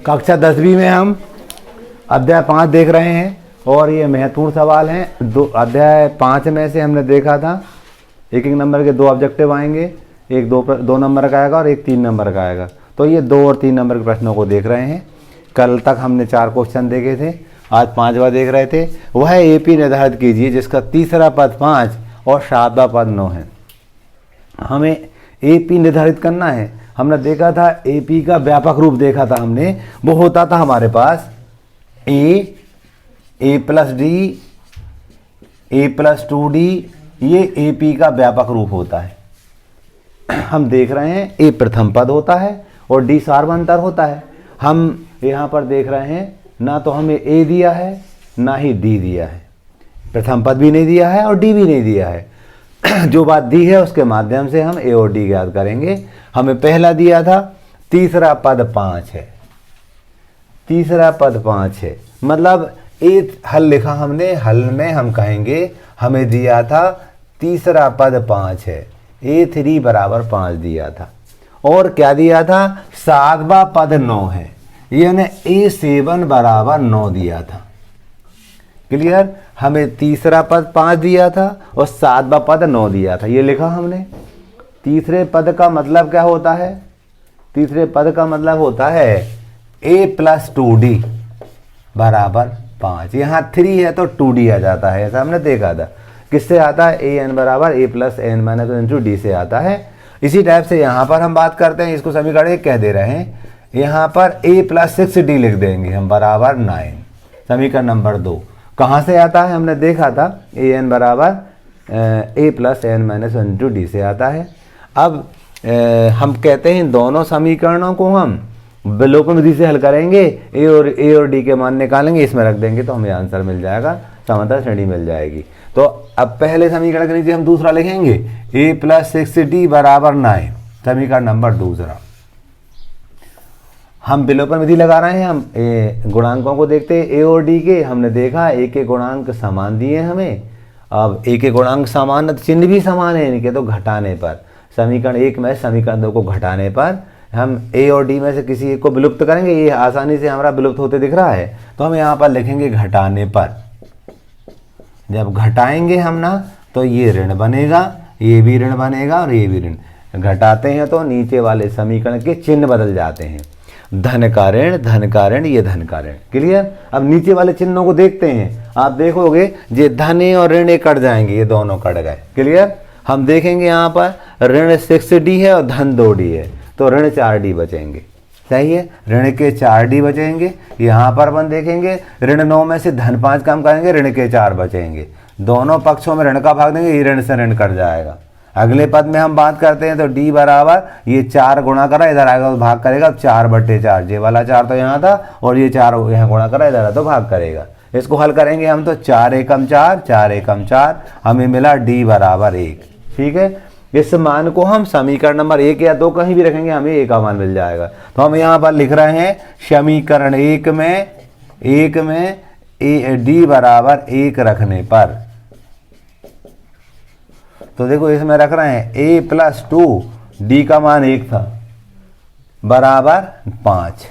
कक्षा 10वीं में हम अध्याय 5 देख रहे हैं और ये महत्वपूर्ण सवाल हैं। अध्याय 5 में से हमने देखा था एक नंबर के 2 ऑब्जेक्टिव आएंगे, एक 2 नंबर का आएगा और एक 3 नंबर का आएगा। तो ये 2 और 3 नंबर के प्रश्नों को देख रहे हैं। कल तक हमने 4 क्वेश्चन देखे थे, आज 5वां देख रहे थे। वह एपी निर्धारित कीजिए जिसका तीसरा पद 5 और 7वां पद 9 है। हमें एपी निर्धारित करना है। हमने देखा था एपी का व्यापक रूप देखा था हमने, वो होता था हमारे पास ए प्लस डी, ए प्लस 2d, ये एपी का व्यापक रूप होता है। हम देख रहे हैं ए प्रथम पद होता है और डी सार्वंतर होता है। हम यहाँ पर देख रहे हैं ना तो हमें ए दिया है ना ही डी दिया है, प्रथम पद भी नहीं दिया है और डी भी नहीं दिया है। जो बात दी है उसके माध्यम से हम ए और डी ज्ञात करेंगे। हमें पहला दिया था तीसरा पद 5 है, तीसरा पद 5 है, मतलब ए हल लिखा हमने। हल में हम कहेंगे हमें दिया था तीसरा पद 5 है, A3 बराबर 5 दिया था। और क्या दिया था, 7वां पद 9 है, यानी A7 बराबर 9 दिया था। क्लियर। हमें तीसरा पद 5 दिया था और 7वां पद 9 दिया था, ये लिखा हमने। तीसरे पद का मतलब क्या होता है, तीसरे पद का मतलब होता है A प्लस 2d बराबर 5। यहाँ 3 है तो 2d आ जाता है, ऐसा हमने देखा था। किससे आता है, an बराबर a plus N minus into d से आता है। इसी टाइप से यहाँ पर हम बात करते हैं, इसको समीकरण 1 कह दे रहे हैं। यहाँ पर a प्लस 6d लिख देंगे हम बराबर 9। समीकरण नंबर 2 कहाँ से आता है, हमने देखा था an बराबर a plus N minus into d से आता है। अब हम कहते हैं दोनों समीकरणों को हम विलोपन विधि से हल करेंगे, ए और डी के मान निकालेंगे, इसमें रख देंगे तो हमें आंसर मिल जाएगा, समांतर श्रेणी मिल जाएगी। तो अब पहले समीकरण के नीचे हम दूसरा लिखेंगे, a प्लस 6d बराबर 9। समीकरण नंबर 2 हम विलोपन विधि लगा रहे हैं। हम गुणांकों को देखते हैं, ए और डी के। हमने देखा ए के गुणांक समान दिए हमें। अब ए के गुणांक समान, चिन्ह भी समान है इनके, तो घटाने पर समीकरण 1 में समीकरण 2 को घटाने पर हम ए और डी में से किसी एक को विलुप्त करेंगे। ये आसानी से हमारा विलुप्त होते दिख रहा है, तो हम यहाँ पर लिखेंगे घटाने पर। जब घटाएंगे हम ना तो ये ऋण बनेगा, ये भी ऋण बनेगा और ये भी ऋण। घटाते हैं तो नीचे वाले समीकरण के चिन्ह बदल जाते हैं, धन का ऋण, धन का ऋण, ये धन का ऋण। क्लियर। अब नीचे वाले चिन्हों को देखते हैं, आप देखोगे ये धन और ऋण कट जाएंगे, ये दोनों कट गए। क्लियर। हम देखेंगे यहाँ पर ऋण 6d है और धन 2d है, तो ऋण 4d बचेंगे। सही है, ऋण के 4d बचेंगे। यहाँ पर अपन देखेंगे ऋण 9 में से धन 5 कम करेंगे, ऋण के 4 बचेंगे। दोनों पक्षों में ऋण का भाग देंगे, ये ऋण से ऋण कट जाएगा। अगले पद में हम बात करते हैं तो d बराबर ये 4 गुणा करा, इधर आएगा तो भाग करेगा 4/4। ये वाला 4 तो यहाँ था और ये 4 यहाँ गुणा करा, इधर तो भाग करेगा। इसको हल करेंगे हम तो 4 एकम 4, 4 एकम 4, हमें मिला d बराबर 1। ठीक है। इस मान को हम समीकरण नंबर 1 या 2 कहीं भी रखेंगे, हमें a का मान मिल जाएगा। तो हम यहाँ पर लिख रहे हैं समीकरण 1 में d बराबर 1 रखने पर, तो देखो इसमें रख रहे हैं a प्लस 2, d का मान 1 था बराबर 5।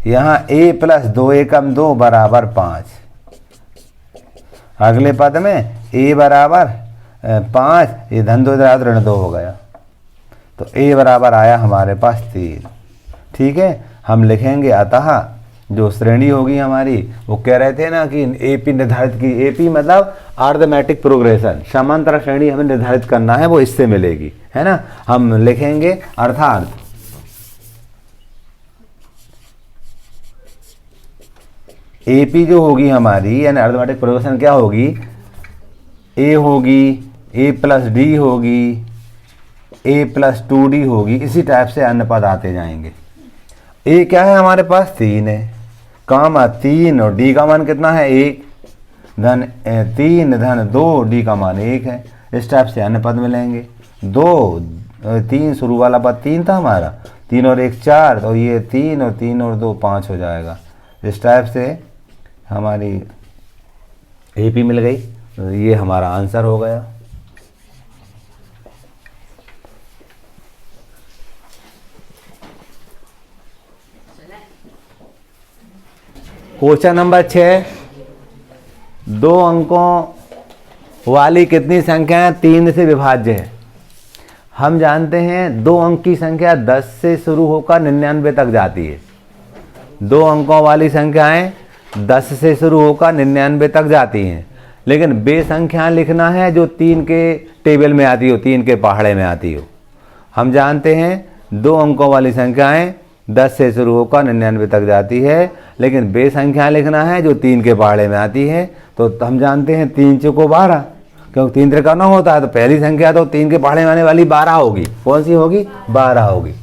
यहाँ a प्लस 2 एकम 2 बराबर 5। अगले पद में a बराबर 5, ये धन 2 इधर ऋण 2 हो गया, तो a बराबर आया हमारे पास 3। ठीक है। हम लिखेंगे अतः जो श्रेणी होगी हमारी, वो कह रहे थे ना कि एपी निर्धारित की, एपी मतलब अरिथमेटिक प्रोग्रेशन, समांतर श्रेणी हमें निर्धारित करना है, वो इससे मिलेगी, है ना। हम लिखेंगे अर्थात एपी जो होगी हमारी, यानी अरिथमेटिक प्रोग्रेशन क्या होगी, ए होगी, a प्लस डी होगी, a प्लस 2d होगी। इसी टाइप से अन्य पद आते जाएंगे। a क्या है हमारे पास 3 है, कामा 3 और d का मान कितना है 1, धन 3 धन 2, d का मान 1 है। इस टाइप से अन्य पद मिलेंगे। 2 3 शुरू वाला पद 3 था हमारा, 3 और 1 4, तो ये 3 और 3 और 2 5 हो जाएगा। इस टाइप से हमारी एपी मिल गई, तो ये हमारा आंसर हो गया। क्वेश्चन नंबर 6, 2 अंकों वाली कितनी संख्याएं 3 से विभाज्य है। हम जानते हैं 2 अंक की संख्या 10 से शुरू होकर 99 तक जाती है। 2 अंकों वाली संख्याएं 10 से शुरू होकर 99 तक जाती हैं, लेकिन वे संख्या लिखना है जो 3 के टेबल में आती हो, 3 के पहाड़े में आती हो। हम जानते हैं 2 अंकों वाली संख्याएं 10 से शुरू होकर 99 तक जाती है, लेकिन वे संख्या लिखना है जो 3 के पहाड़े में आती है। तो हम जानते हैं 3 चौको 12, क्योंकि 3 त्रिका 9 होता है, तो पहली संख्या तो 3 के पहाड़े में आने वाली 12 होगी। कौन सी होगी? 12 होगी।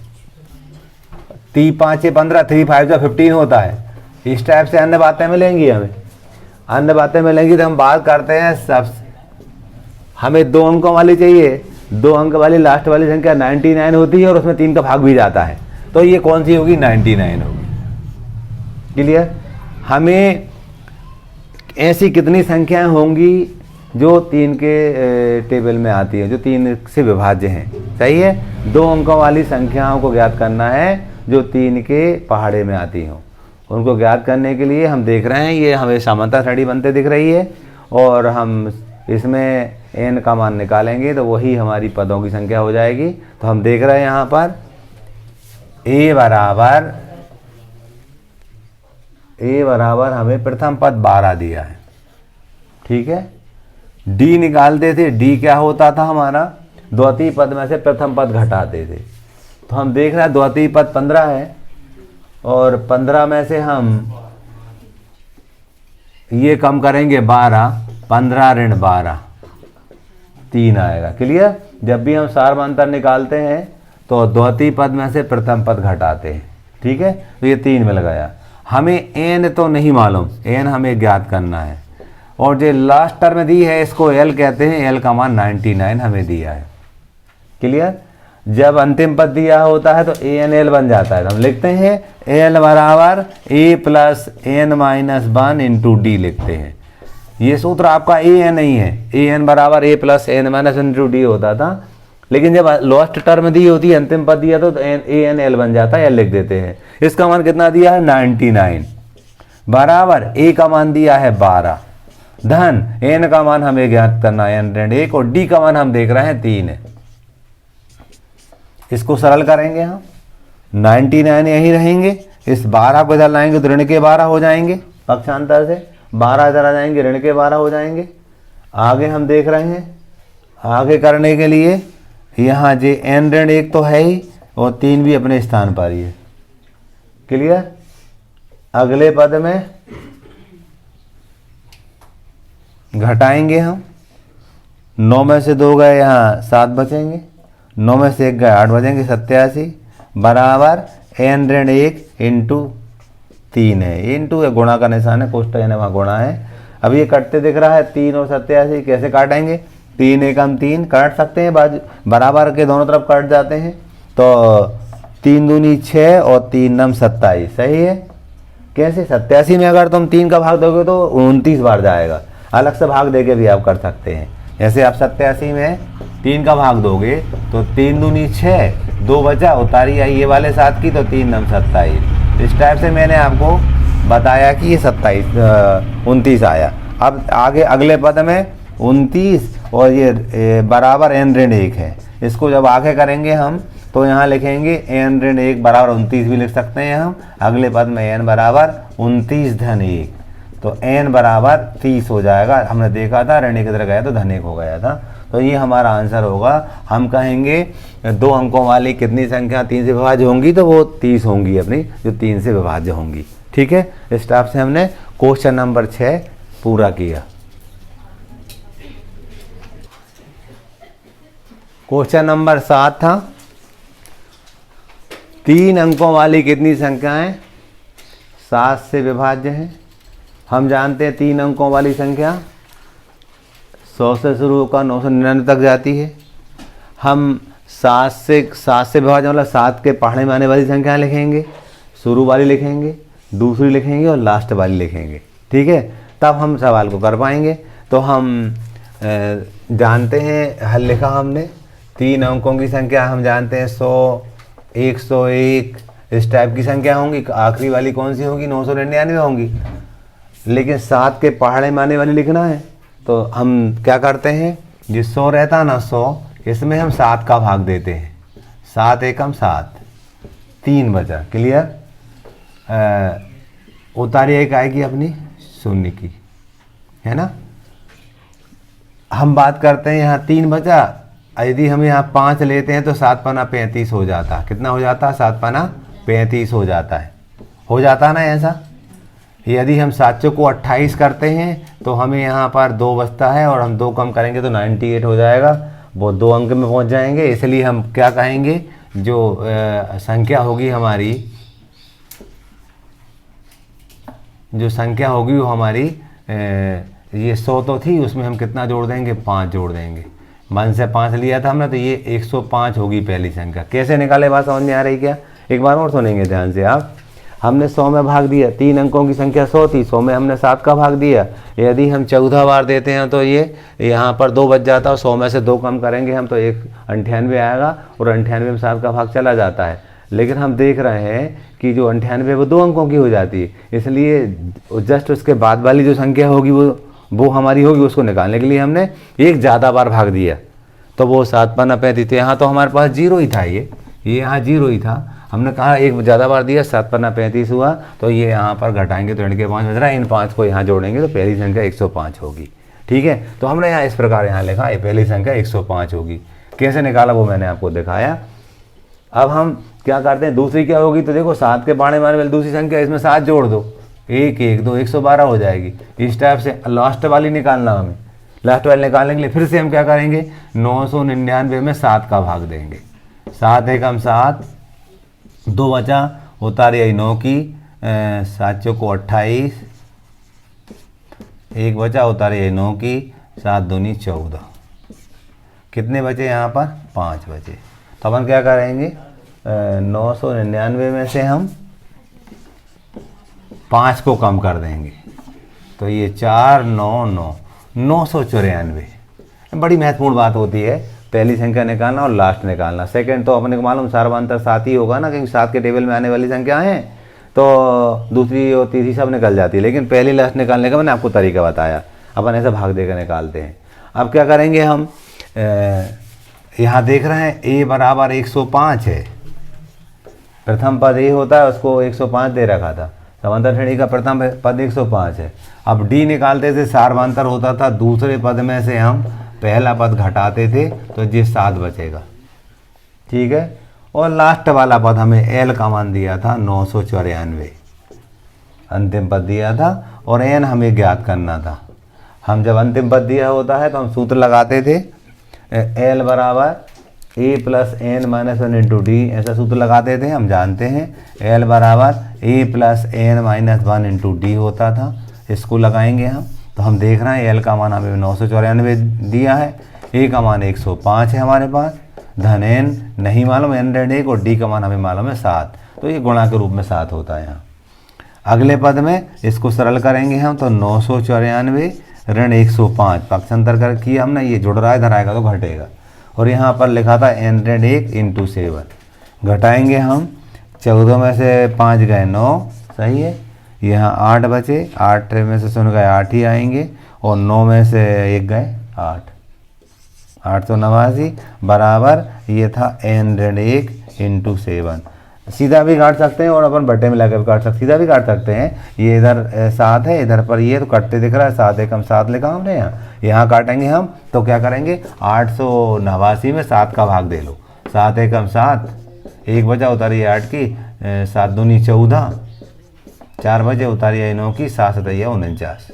3 5 15, 3 5 15 होता है। इस टाइप से अन्य बातें मिलेंगी हमें, अन्य बातें मिलेंगी। तो हम बात करते हैं सब, हमें 2 अंकों वाली चाहिए। 2 अंक वाली लास्ट वाली संख्या 99 होती है और उसमें 3 का भाग भी जाता है, तो ये कौन सी होगी? 99 होगी। क्लियर? हमें ऐसी कितनी संख्याएं होंगी जो 3 के टेबल में आती है, जो 3 से विभाज्य हैं। सही है? 2 अंकों वाली संख्याओं को ज्ञात करना है जो 3 के पहाड़े में आती हों। उनको ज्ञात करने के लिए हम देख रहे हैं, ये हमें समांतर श्रेणी बनते दिख रही है, और हम इसमें n का मान निकालेंगे तो वही हमारी पदों की संख्या हो जाएगी। तो हम देख रहे हैं यहाँ पर a बराबर हमें प्रथम पद 12 दिया है। ठीक है? d निकालते थे, d क्या होता था हमारा? द्वितीय पद में से प्रथम पद घटाते थे। तो हम देख रहे हैं द्वितीय पद 15 है, और 15 में से हम ये कम करेंगे 12, 15 ऋण 12, 3 आएगा। क्लियर? जब भी हम सारमांतर निकालते हैं तो द्वितीय पद में से प्रथम पद घटाते हैं। ठीक है? तो ये 3 मिल गया। हमें n तो नहीं मालूम, n हमें ज्ञात करना है, और जो लास्ट टर्म दी है इसको l कहते हैं। l का मान 99 हमें दिया है। क्लियर? जब अंतिम पद दिया होता है तो an l बन जाता है, तो हम लिखते हैं l बराबर a plus n minus 1 into D लिखते हैं। ये सूत्र आपका an नहीं है, an बराबर a plus n minus into d होता था, लेकिन जब लास्ट टर्म दी होती है, अंतिम पद दिया तो an l बन जाता है, l लिख देते हैं। इसका मान कितना दिया है? 99 बराबर a का मान दिया है 12 धन n का मान हमें ज्ञात करना है n ऋण 1, और d का मान हम देख रहे हैं 3 है। इसको सरल करेंगे हम, 99 यहीं रहेंगे, इस 12 को इधर लाएंगे तो ऋण के 12 हो जाएंगे, पक्षांतर से 12 इधर आ जाएंगे, ऋण के 12 हो जाएंगे। आगे हम देख रहे हैं, आगे करने के लिए यहाँ जे n ऋण 1 तो है ही, और 3 भी अपने स्थान पर ही है। क्लियर? अगले पद में घटाएंगे हम, 9 में से 2 गए, यहाँ 7 बचेंगे, 9 में से 1 गए 8 बचेंगे, 87 बराबर n ऋण 1 इंटू 3 है। इंटू है, गुणा का निशान है, कोष्टक है वहाँ गुणा है। अब ये कटते दिख रहा है 3 और 87, कैसे काटेंगे? 3 एकम 3 काट सकते हैं, बाजू बराबर के दोनों तरफ काट जाते हैं, तो 3 दूनी 6 और 3 नम 27। सही है? कैसे? 87 में अगर तुम 3 का भाग दोगे तो 29 बार जाएगा। अलग से भाग देके भी आप कर सकते हैं। जैसे आप 87 में 3 का भाग दोगे तो 3 दूनी 6, 2 बचा, उतारी आई ये वाले 7 की, तो 3 नम 27। इस टाइप से मैंने आपको बताया कि ये 29 आया। अब आगे अगले पद में 29 और ये बराबर n ऋण 1 है। इसको जब आगे करेंगे हम तो यहाँ लिखेंगे n ऋण 1 बराबर 29 भी लिख सकते हैं हम। अगले पद में n बराबर 29 धन 1, तो n बराबर 30 हो जाएगा। हमने देखा था ऋण 1 इधर गया तो धन 1 हो गया था, तो ये हमारा आंसर होगा। हम कहेंगे 2 अंकों वाली कितनी संख्या 3 से विभाज्य होंगी, तो वो 30 होंगी अपनी, जो 3 से विभाज्य होंगी। ठीक है? इस टाइप से हमने क्वेश्चन नंबर 6 पूरा किया। क्वेश्चन नंबर 7 था, 3 अंकों वाली कितनी संख्याएं 7 से विभाज्य हैं। हम जानते हैं 3 अंकों वाली संख्या 100 से शुरू होकर 999 तक जाती है। हम 7 से विभाज्य मतलब 7 के पहाड़े में आने वाली संख्या लिखेंगे, शुरू वाली लिखेंगे, दूसरी लिखेंगे और लास्ट वाली लिखेंगे। ठीक है? तब हम सवाल को कर पाएंगे। तो हम जानते हैं, हल लिखा हमने, 3 अंकों की संख्या हम जानते हैं 100, 101 इस टाइप की संख्या होंगी। आखिरी वाली कौन सी होगी? 999 होंगी। लेकिन 7 के पहाड़े माने वाली लिखना है, तो हम क्या करते हैं, जो 100 रहता है ना 100, इसमें हम 7 का भाग देते हैं। 7 एकम 7, 3 बचा। क्लियर। उतारी एक आएगी अपनी शून्य की, है ना। हम बात करते हैं यहाँ 3 बचा, यदि हम यहाँ 5 लेते हैं तो 7 पना 35 हो जाता। कितना हो जाता है? 7 पना 35 हो जाता है। हो जाता है ना ऐसा। यदि हम 7 को 28 करते हैं तो हमें यहाँ पर 2 बचता है, और हम 2 कम करेंगे तो 98 हो जाएगा। वो 2 अंक में पहुँच जाएंगे। इसलिए हम क्या कहेंगे, जो संख्या होगी हमारी, जो संख्या होगी वो हमारी ये 100 तो थी, उसमें हम कितना जोड़ देंगे? 5 जोड़ देंगे। 1 से 5 लिया था हमने, तो ये 105 होगी पहली संख्या। कैसे निकाले, बात समझ में आ रही क्या? एक बार और सुनेंगे ध्यान से आप। हमने 100 में भाग दिया, 3 अंकों की संख्या 100 थी, 100 में हमने 7 का भाग दिया। यदि हम 14 बार देते हैं तो ये यहाँ पर 2 बच जाता है, 100 में से 2 कम करेंगे हम तो 98 आएगा, और 98 में 7 का भाग चला जाता है। लेकिन हम देख रहे हैं कि जो 98 वो 2 अंकों की हो जाती है, इसलिए जस्ट उसके बाद वाली जो संख्या होगी वो हमारी होगी। उसको निकालने के लिए हमने एक ज़्यादा बार भाग दिया, तो वो 7 पन्ना 35 थे। यहाँ तो हमारे पास 0 ही था, ये यहाँ 0 ही था। हमने कहा एक ज़्यादा बार दिया, 7 पन्ना 35 हुआ, तो ये यहाँ पर घटाएंगे तो ऋण के 5 बच रहा है। इन 5 को यहाँ जोड़ेंगे तो पहली संख्या 105 होगी। ठीक है, तो हमने यहाँ इस प्रकार यहाँ लिखा, ये पहली संख्या 105 होगी। कैसे निकाला वो मैंने आपको दिखाया। अब हम क्या करते हैं, दूसरी क्या होगी, तो देखो 7 के बाणे मारने वाली दूसरी संख्या, इसमें 7 जोड़ दो, 1 1 2 112 हो जाएगी। इस टाइप से लास्ट वाली निकालना हमें। लास्ट वाली निकालने के लिए फिर से हम क्या करेंगे, 999 में 7 का भाग देंगे। 7 एकम 7, 2 बचा, उतारिए 9 की, 7 को 28, 1 बचा, उतारिए 9 की, 7 दूनी 14। कितने बचे यहाँ पर? 5 बचे। तो अपन क्या करेंगे, 999 में से हम 5 को कम कर देंगे, तो ये 4 9 9 994। बड़ी महत्वपूर्ण बात होती है, पहली संख्या निकालना और लास्ट निकालना। सेकंड तो अपने को मालूम सर्वांतर 7 ही होगा ना, क्योंकि 7 के टेबल में आने वाली संख्या है, तो दूसरी और तीसरी सब निकल जाती है। लेकिन पहली लास्ट निकालने का मैंने आपको तरीका बताया। अपन ऐसा भाग देकर निकालते हैं। अब क्या करेंगे हम, यहाँ देख रहे हैं a बराबर 105 है। प्रथम पद a होता है, उसको 105 दे रखा था। समांतर श्रेणी का प्रथम पद 105 है। अब d निकालते थे, सार्वंतर होता था, दूसरे पद में से हम पहला पद घटाते थे तो ये 7 बचेगा। ठीक है, और लास्ट वाला पद हमें l का मान दिया था 994, अंतिम पद दिया था, और n हमें ज्ञात करना था। हम जब अंतिम पद दिया होता है तो हम सूत्र लगाते थे, l बराबर a plus N minus 1 into d, ऐसा सूत्र लगाते थे। हम जानते हैं l बराबर a plus N minus 1 into d होता था। इसको लगाएंगे हम, तो हम देख रहे हैं l का मान हमें 994 दिया है, a का मान 105 है हमारे पास, धन n नहीं मालूम, n ऋण 1, और d का मान हमें मालूम है 7, तो ये गुणा के रूप में 7 होता है यहाँ। अगले पद में इसको सरल करेंगे हम, तो 994 ऋण 105 पक्षांतर कर किया हमने, ये जुड़ रहा है, इधर आएगा तो घटेगा। और यहाँ पर लिखा था n ऋण 1 इंटू 7, घटाएंगे हम, 14 में से 5 गए 9, सही है। यहाँ 8 बचे, 8 में से 0 गए 8 ही आएंगे, और 9 में से 1 गए 8, 889 बराबर ये था n ऋण 1 इंटू 7। सीधा भी काट सकते हैं और अपन बट्टे में लगा भी काट सकते, सीधा भी काट सकते हैं। ये इधर 7 है, इधर पर ये तो कटते दिख रहा है, 7 एकम 7 लिखा हमने यहाँ काटेंगे हम, तो क्या करेंगे, 889 में 7 का भाग दे लो, 7 एकम 7, 1 बचा, उतारिए 8 की, 7 दूनी 14, 4 बजे, उतारिए 9 की, 7 सतैया 49।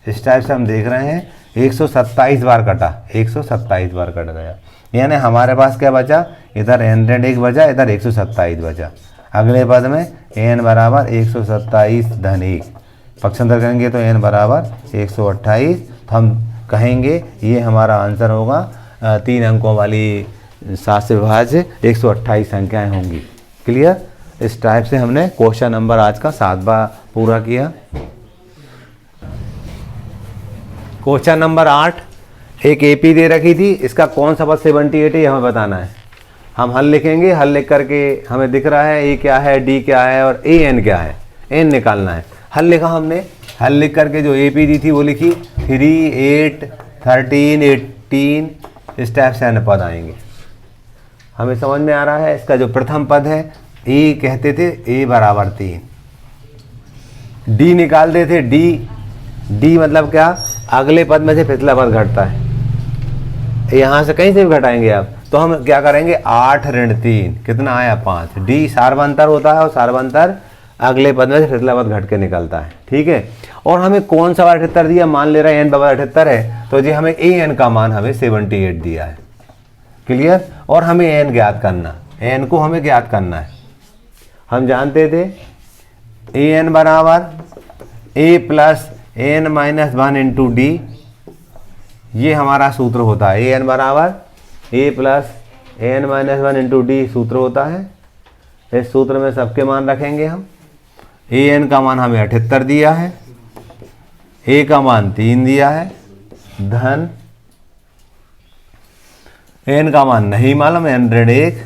इस टाइप से हम देख रहे हैं 127 बार कटा, 127 बार कट गया। यानी हमारे पास क्या बचा, इधर n ऋण 1 बचा, इधर 127 बचा। अगले पद में n बराबर 127 धन 1 पक्षांतर करेंगे तो n बराबर 128, तो हम कहेंगे ये हमारा आंसर होगा। 3 अंकों वाली 7 से विभाज्य 128 संख्याएं होंगी। क्लियर। इस टाइप से हमने क्वेश्चन नंबर आज का 7वां पूरा किया। क्वेश्चन नंबर 8, एक एपी दे रखी थी, इसका कौन सा पद 78 है ये हमें बताना है। हम हल लिखेंगे, हल लिख करके हमें दिख रहा है ए क्या है, डी क्या है और ए एन क्या है, एन निकालना है। हल लिखा हमने हल लिख करके जो AP दी थी वो लिखी 3, 8, 13, 18, इस टाइप से अन्य पद आएंगे। हमें समझ में आ रहा है। इसका जो प्रथम पद है A कहते थे A बराबर 3, D निकालते थे D मतलब क्या, अगले पद में से पिछला पद घटता है। यहाँ से कहीं से भी घटाएंगे आप, तो हम क्या करेंगे 8 ऋण 3 कितना आया 5। D सार्वंतर होता है और सार्वंतर अगले पद में से पिछला पद घट के निकलता है। ठीक है। और हमें कौन सा 78 दिया, मान ले रहा है n बराबर 78 है, तो जी हमें an का मान हमें 78 दिया है। क्लियर। और हमें n ज्ञात करना, n को हमें ज्ञात करना है। हम जानते थे an बराबर a plus n minus 1 into D, ये हमारा सूत्र होता है। an बराबर a plus n minus 1 into D सूत्र होता है। इस सूत्र में सबके मान रखेंगे हम। an का मान हमें 78 दिया है, a का मान 3 दिया है, धन n का मान नहीं मालूम n ऋण 1,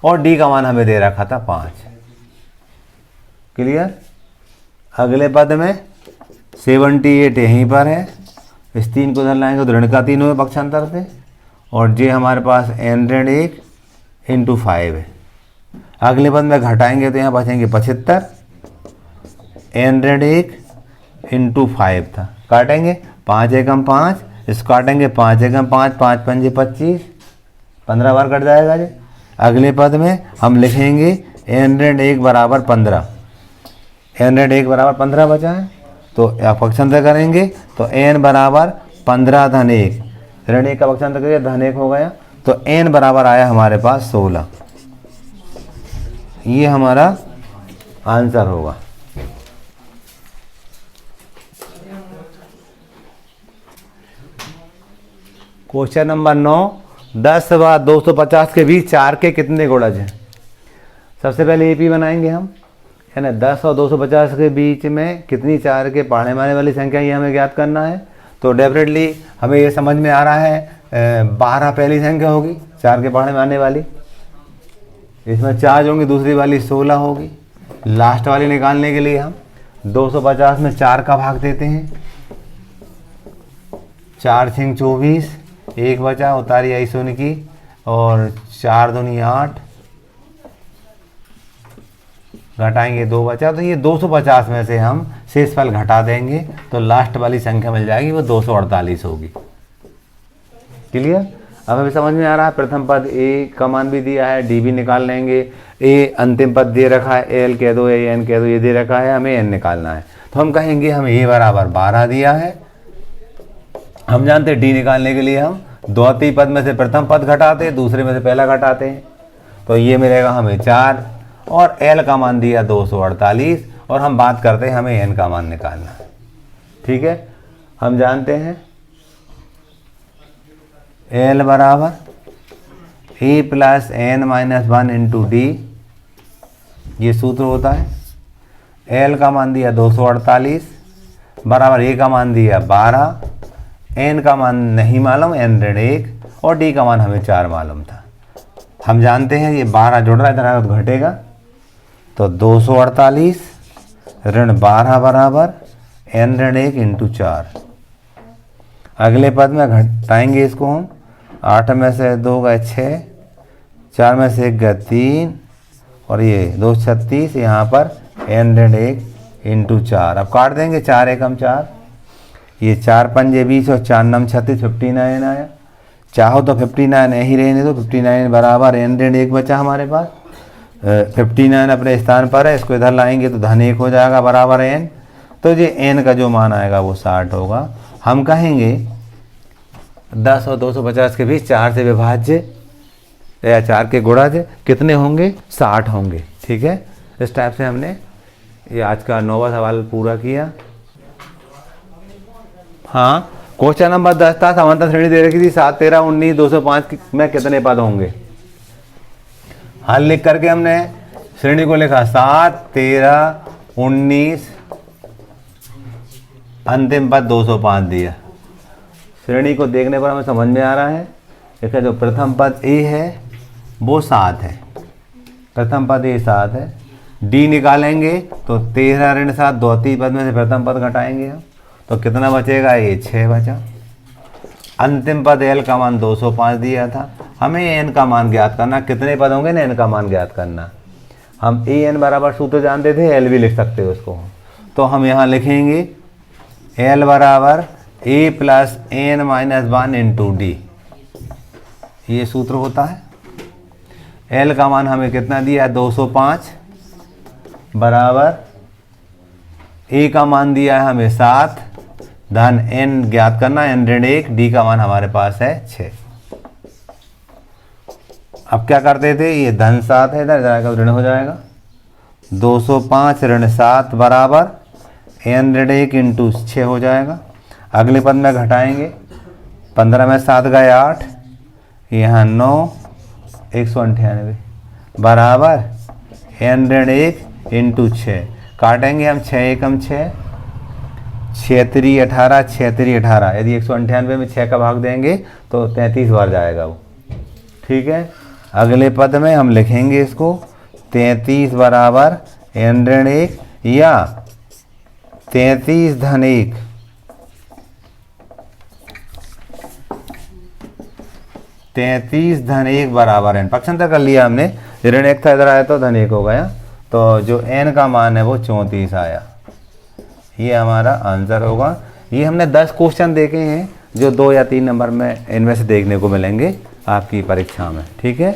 और d का मान हमें दे रखा था 5। क्लियर। अगले पद में 78 यहीं पर है, इस 3 को उधर लाएंगे तो ऋण का 3 हुए पक्षांतर से, और जे हमारे पास n ऋण 1 इंटू 5 है। अगले पद में घटाएंगे तो यहाँ बचेंगे 75, n ऋण 1 इंटू 5 था, काटेंगे 5 एकम 5, इस काटेंगे 5 एकम 5, 5 पंजे 25, 15 बार कट जाएगा जी। अगले पद में हम लिखेंगे n ऋण 1 बराबर 15, n ऋण 1 बराबर 15 बचा है, तो पक्षांतर करेंगे तो n बराबर 15 धन 1, ऋण 1 का पक्षांतर करिए धन 1 हो गया, तो n बराबर आया हमारे पास 16। ये हमारा आंसर होगा। क्वेश्चन नंबर 9, 10 व 250 के बीच 4 के कितने गुणज हैं। सबसे पहले AP बनाएंगे हम, है ना। 10 और 250 के बीच में कितनी 4 के पढ़ने माने वाली संख्या ये हमें ज्ञात करना है। तो डेफिनेटली हमें ये समझ में आ रहा है 12 पहली संख्या होगी 4 के पढ़ने में आने वाली, इसमें 4 होंगी, दूसरी वाली 16 होगी। लास्ट वाली निकालने के लिए हम 250 में 4 का भाग देते हैं, 4 छिंग 24, 1 बचा, उतारी आई शून्य की, और 4 दूनी 8, घटाएंगे 2 बचा, तो ये 250 में से हम शेषफल घटा देंगे तो लास्ट वाली संख्या मिल जाएगी, वो 248 होगी। क्लियर। अब हमें समझ में आ रहा है। प्रथम पद A का मान भी दिया है, D भी निकाल लेंगे, A अंतिम पद दे रखा है, L कह दो, N कह दो, ये दे रखा है, हमें N निकालना है। तो हम कहेंगे हमें A बराबर 12 दिया है। हम जानते हैं D निकालने के लिए हम द्वितीय पद में से प्रथम पद घटाते हैं, दूसरे में से पहला घटाते हैं, तो ये मिलेगा हमें 4, और L का मान दिया 248, और हम बात करते हैं हमें N का मान निकालना है। ठीक है। हम जानते हैं L बराबर A plus n minus 1 into D, ये सूत्र होता है। L का मान दिया 248 बराबर A का मान दिया 12, n का मान नहीं मालूम n ऋण 1, और d का मान हमें 4 मालूम था। हम जानते हैं ये 12 जुड़ रहा है, इधर तो घटेगा, तो 248 ऋण 12 बराबर n ऋण 1 इंटू 4। अगले पद में घटाएंगे इसको हम, 8 में से 2 गए 6, 4 में से 1 गए 3, और ये 2 36, यहाँ पर n ऋण 1 इंटू 4। अब काट देंगे 4 एकम 4, ये 4 पंजे 20 और 4 नम 36, 59 आया। चाहो तो 59 ही रहने दो, 59 बराबर n ऋण 1 बचा हमारे पास, 59 अपने स्थान पर है, इसको इधर लाएंगे तो धन 1 हो जाएगा बराबर n, तो ये n का जो मान आएगा वो 60 होगा। हम कहेंगे 10 और 250 के बीच 4 से विभाज्य या 4 के गुणज कितने होंगे, 60 होंगे। ठीक है। इस टाइप से हमने ये आज का 9वां सवाल पूरा किया। हाँ, क्वेश्चन नंबर 10 था, समांतर श्रेणी दे रखी थी 7, 13, 19, 205 में कितने पद होंगे। हल लिख करके हमने श्रेणी को लिखा 7, 13, 19, अंतिम पद 205 दिया। श्रेणी को देखने पर हमें समझ में आ रहा है इसका जो प्रथम पद A है वो 7 है, प्रथम पद A 7 है, डी निकालेंगे तो 13 ऋण 7 द्वितीय पद में से प्रथम पद घटाएंगे हम, तो कितना बचेगा, ये 6 बचा। अंतिम पद एल का मान 205 दिया था, हमें एन का मान ज्ञात करना। कितने पद होंगे ना, एन का मान ज्ञात करना। हम ए एन बराबर सूत्र जानते थे, एल भी लिख सकते हो उसको। तो हम यहाँ लिखेंगे एल बराबर A plus N minus 1 into D, ये सूत्र होता है। एल का मान हमें कितना दिया है, 205 बराबर ए का मान दिया है हमें 7 धन एन ज्ञात करना, एन ऋण 1, डी का मान हमारे पास है 6। अब क्या करते थे, ये धन 7 है, इधर जाएगा ऋण हो जाएगा। 205 ऋण 7 बराबर एन ऋण 1 इंटू 6 हो जाएगा। अगले पद में घटाएंगे, 15 में 7 गए 8, यहाँ 9, 198 बराबर एन ऋण 1 इंटू 6। काटेंगे हम, 6 एकम 6, 6 3 18, 6 3 18। यदि 198 में 6 का भाग देंगे तो 33 बार जाएगा वो, ठीक है। अगले पद में हम लिखेंगे इसको 33 बराबर एन ऋण 1 या 33 धन 1, 33 धन 1 बराबर एन। पक्षांतर कर लिया हमने, ऋण 1 था, इधर आया तो धन 1 हो गया, तो जो एन का मान है वो 34 आया। ये हमारा आंसर होगा। ये हमने 10 क्वेश्चन देखे हैं जो 2 या 3 नंबर में इनमें से देखने को मिलेंगे आपकी परीक्षा में, ठीक है।